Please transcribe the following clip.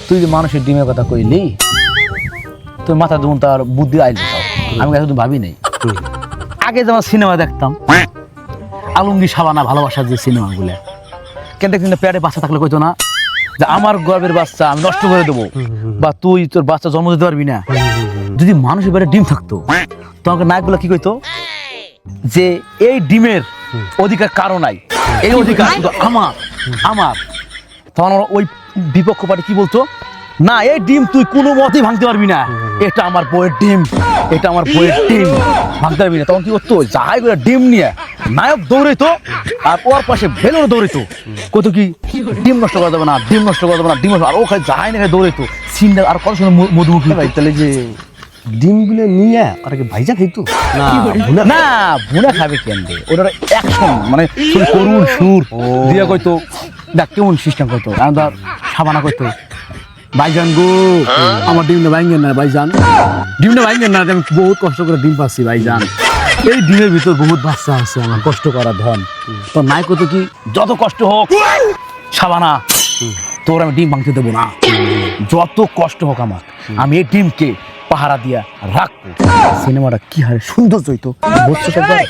তুই যে মানুষের ডিমের কথা কইলি তোর মাথা দুন তার বুদ্ধি আইল আমি কাছে ভাবি নাই আগে যেমন সিনেমা দেখতাম আলমগীর শাবানা ভালোবাসার যে সিনেমাগুলো কেন দেখছি না পেটে বাচ্চা থাকলে কইতো না যে আমার গর্বের বাচ্চা আমি নষ্ট করে দেবো বা তুই তোর বাচ্চা জন্ম দিতে পারবি না যদি মানুষের পেটে ডিম থাকতো তোমাকে নায়কগুলো কি কইতো যে এই ডিমের অধিকার কারো নাই এই অধিকার শুধু আমার আমার তখন ওই বিপক্ষ পার্টি কি বলতো না এই ডিম তুই কোনো মতেই ভাঙতে পারবি না এটা আমার বইয়ের ডিম এটা আমার বইয়ের ডিম ভাঙতে পারবি না তখন কি করতো যাই করে ডিম নিয়ে নায়ক দৌড়াইতো আর ওর পাশে বেলুন দৌড়াইতো কত কি ডিম নষ্ট করা যাবে না ডিম নষ্ট করা যাবে না ডিম আর ও খাই যাই না দৌড়াইতো সিনটা আর কত সুন্দর মধুমুখী ভাই তাহলে যে ডিমগুলো নিয়ে আর কি ভাইজা খাইতো না ভুনা খাবে কেন রে ওটার অ্যাকশন মানে করুণ সুর দিয়া কইতো দেখ কেমন সিস্টেম করতো ধর সাবানা করতো ভাইজান গো আমার ডিমটা ভাঙেন না ভাইজান ডিমটা ভাঙেন না আমি বহুত কষ্ট করে ডিম পাচ্ছি ভাইজান এই ডিমের ভিতর বহুত বাচ্চা আছে আমার কষ্ট করা ধন তো নাই কত কি যত কষ্ট হোক সাবানা তোর আমি ডিম ভাঙতে দেবো না যত কষ্ট হোক আমার আমি এই ডিমকে পাহারা দিয়া রাখবো সিনেমাটা কি হারে সুন্দর হইতো বুঝছো সবাই